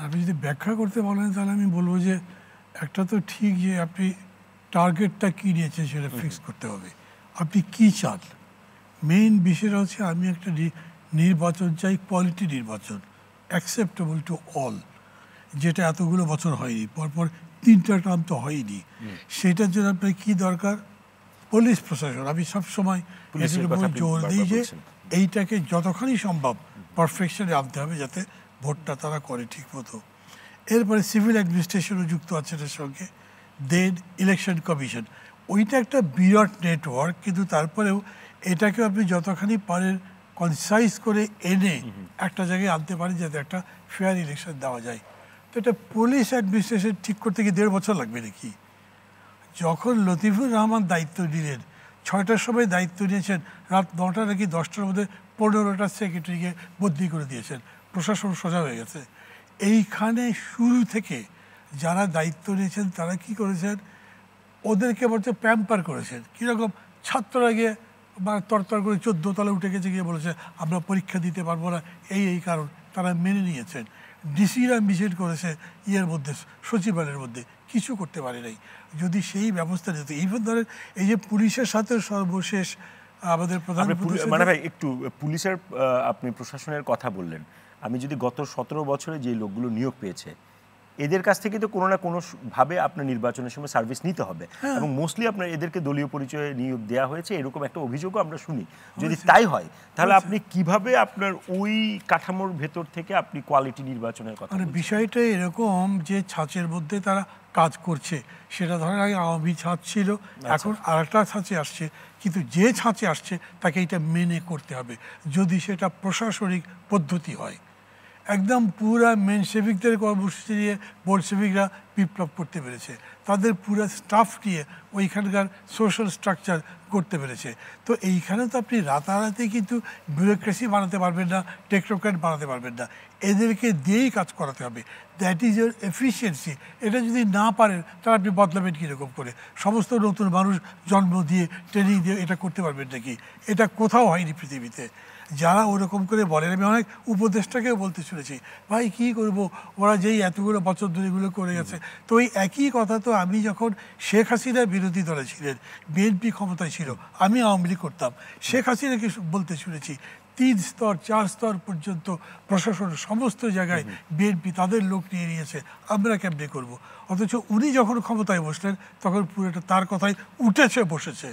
আপনি যদি ব্যাখ্যা করতে বলেন তাহলে আমি বলবো যে একটা তো ঠিক যে আপনি টার্গেটটা কী নিয়েছেন সেটা ফিক্স করতে হবে, আপনি কী চান। মেইন বিষয়টা হচ্ছে আমি একটা নির্বাচন চাই, কোয়ালিটি নির্বাচন, অ্যাকসেপ্টেবল টু অল, যেটা এতগুলো বছর হয়নি, পরপর 3টা টার্ম তো হয়নি। সেটার জন্য আপনার কী দরকার? পুলিশ প্রশাসন। আমি সবসময় এটার উপর জোর দিই যে এইটাকে যতখানি সম্ভব পারফেকশনে আনতে হবে যাতে ভোটটা তারা করে ঠিক মতো। এরপরে সিভিল অ্যাডমিনিস্ট্রেশনও যুক্ত আছে এটার সঙ্গে, দেন ইলেকশন কমিশন। ওইটা একটা বিরাট নেটওয়ার্ক, কিন্তু তারপরেও এটাকে আপনি যতখানি পারেন কনসাইজ করে এনে একটা জায়গায় আনতে পারেন যাতে একটা ফেয়ার ইলেকশন দেওয়া যায়। তো এটা পুলিশ অ্যাডমিনিস্ট্রেশন ঠিক করতে গিয়ে 1.5 বছর লাগবে নাকি? যখন লতিফুর রহমান দায়িত্ব নিলেন, 6টার সময় দায়িত্ব নিয়েছেন, রাত 9টা নাকি 10টার মধ্যে 15টা সেক্রেটারিকে বদলি করে দিয়েছেন, প্রশাসন সোজা হয়ে গেছে। এইখানে শুরু থেকে যারা দায়িত্ব নিয়েছেন তারা কি করেছেন? ওদেরকে বলছে প্যাম্পার করেছেন। কীরকম? ছাত্ররা গিয়ে বা তরতর করে 14 তলা উঠে গেছে, গিয়ে বলেছে আমরা পরীক্ষা দিতে পারবো না, এই কারণ তারা মেনে নিয়েছেন। ডিসিরা মিছিল করেছে ইয়ের মধ্যে, সচিবালয়ের মধ্যে, কিছু করতে পারে নাই। যদি সেই ব্যবস্থা নিত, ইভেন ধরেন এই যে পুলিশের সাথে সর্বশেষ আমাদের প্রধান মানে ভাই একটু পুলিশের আপনি প্রশাসনের কথা বললেন, আমি যদি গত 17 বছরে যে লোকগুলো নিয়োগ পেয়েছে এদের কাছ থেকে তো কোনো না কোনো ভাবে আপনার নির্বাচনের সময় সার্ভিস নিতে হবে, এবং মোস্টলি আপনার এদেরকে দলীয় পরিচয়ে নিয়োগ দেওয়া হয়েছে এরকম একটা অভিযোগও আমরা শুনি। যদি তাই হয় তাহলে আপনি কিভাবে আপনার ওই কাঠামোর ভেতর থেকে আপনি কোয়ালিটি নির্বাচনের কথা? মানে বিষয়টা এরকম যে ছাঁচের মধ্যে তারা কাজ করছে, সেটা ধরেন আগে আওয়ামী ছাঁচ ছিল, এখন আরেকটা ছাঁচে আসছে, কিন্তু যে ছাঁচে আসছে তাকে এটা মেনে করতে হবে যদি সেটা প্রশাসনিক পদ্ধতি হয়। একদম পুরা মেনসেভিকদের কর্মসূচি নিয়ে বোলসেভিকরা বিপ্লব করতে পেরেছে, তাদের পুরো স্টাফ নিয়ে ওইখানকার সোশ্যাল স্ট্রাকচার করতে পেরেছে। তো এইখানে তো আপনি রাতারাতি কিন্তু ব্যুরোক্রেসি বানাতে পারবেন না, টেকনোক্র্যাট বানাতে পারবেন না, এদেরকে দিয়েই কাজ করাতে হবে। That is your efficiency. এটা যদি না পারেন তাহলে আপনি বদলাবেন কীরকম করে? সমস্ত নতুন মানুষ জন্ম দিয়ে ট্রেনিং দিয়ে এটা করতে পারবেন নাকি? এটা কোথাও হয়নি পৃথিবীতে। যারা ওরকম করে বলেন, আমি অনেক উপদেষ্টাকেও বলতে শুনেছি, ভাই কী করবো, ওরা যেই এতগুলো বছর ধরে এগুলো করে গেছে। তো ওই একই কথা তো আমি যখন শেখ হাসিনা বিরোধী দলে ছিলেন, বিএনপি ক্ষমতায় ছিল, আমি আওয়ামী লীগ করতাম, শেখ হাসিনাকে বলতে শুনেছি 3 স্তর 4 স্তর পর্যন্ত প্রশাসন সমস্ত জায়গায় বিএনপি তাদের লোক নিয়ে নিয়েছে, আমরা কেমনে করব? অথচ উনি যখন ক্ষমতায় বসলেন তখন পুরোটা তার কথাই উঠেছে বসেছে।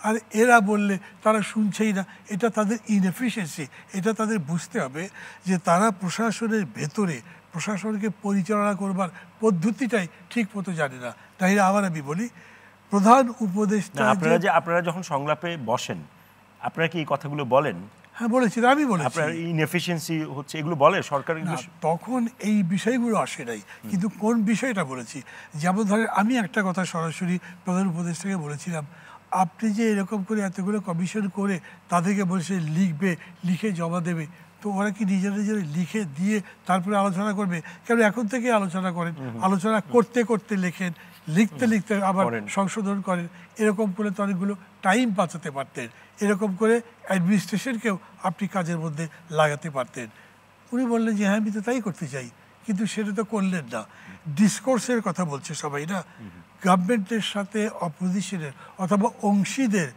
আর এরা বললে তারা শুনছেই না, এটা তাদের ইনএফিসিয়েন্সি। এটা তাদের বুঝতে হবে যে তারা প্রশাসনের ভেতরে প্রশাসনকে পরিচালনা করবার পদ্ধতিটাই ঠিক মতো জানে না। তাই আবার আমি বলি, প্রধান উপদেষ্টা আপনারা যখন সংলাপে বসেন আপনারা কি এই কথাগুলো বলেন? হ্যাঁ বলেছি, আমি বলেছি আপনার ইনএফিসিয়েন্সি হচ্ছে এগুলো বলে সরকার? তখন এই বিষয়গুলো আসে নাই, কিন্তু কোন বিষয়টা বলেছি, যেমন ধরেন আমি একটা কথা সরাসরি প্রধান উপদেষ্টাকে বলেছিলাম, আপনি যে এরকম করে এতগুলো কমিশন করে তাদেরকে বলছে লিখবে, লিখে জমা দেবে, তো ওরা কি নিজেরা নিজেরা লিখে দিয়ে তারপরে আলোচনা করবে? কেন এখন থেকে আলোচনা করেন, আলোচনা করতে করতে লেখেন, লিখতে লিখতে আবার সংশোধন করেন, এরকম করে তো অনেকগুলো টাইম বাঁচাতে পারতেন, এরকম করে অ্যাডমিনিস্ট্রেশনকেও আপনি কাজের মধ্যে লাগাতে পারতেন। উনি বললেন যে হ্যাঁ আমি তো তাই করতে চাই, কিন্তু সেটা তো করলেন না। ডিসকোর্সের কথা বলছে সবাই না, গভর্নমেন্টের সাথে অপোজিশনের অথবা অংশীদের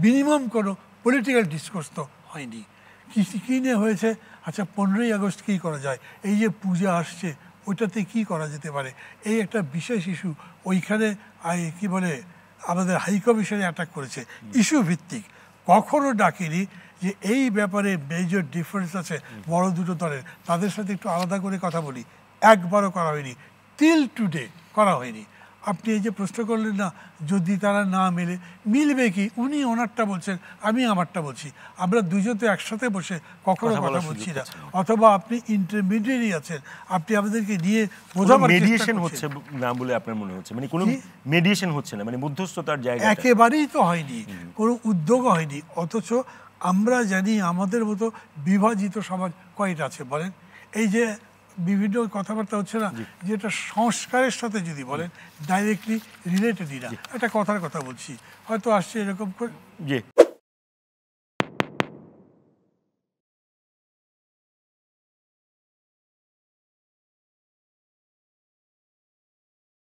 মিনিমাম কোনো পলিটিক্যাল ডিসকোর্স তো হয়নি। কী নিয়ে হয়েছে? আচ্ছা 15ই আগস্ট কী করা যায়, এই যে পূজা আসছে ওইটাতে কি করা যেতে পারে, এই একটা বিশেষ ইস্যু। ওইখানে কি বলে আমাদের হাইকমিশনে অ্যাটাক করেছে, ইস্যু ভিত্তিক। কখনো ডাকিনি যে এই ব্যাপারে মেজর ডিফারেন্স আছে বড় দুটো দলের, তাদের সাথে একটু আলাদা করে কথা বলি, একবারও করা হয়নি, টিল টুডে করা হয়নি। আপনি এই যে প্রশ্ন করলেন না, যদি তারা না মেলে, মিলবে কি? উনি ওনারটা বলছেন, আমি আমারটা বলছি, আমরা দুজন তো একসাথে বসে কখনো কথা বলছি না। অথবা আপনি ইন্টারমিডিয়েটই আছেন, আপনি আমাদেরকে নিয়ে বোঝাবার মেডিয়েশন হচ্ছে না বলে আপনার মনে হচ্ছে? মানে কোনো মেডিয়েশন হচ্ছে না, মানে মধ্যস্থতার জায়গা একেবারেই তো হয়নি, কোনো উদ্যোগও হয়নি। অথচ আমরা জানি আমাদের মতো বিভাজিত সমাজ কয়টা আছে বলেন? এই যে বিভিন্ন কথাবার্তা হচ্ছে না, যেটা সংস্কারের সাথে যদি বলেন ডাইরেক্টলি রিলেটেডই না, একটা কথার কথা বলছি, হয়তো আসছে এরকম করে।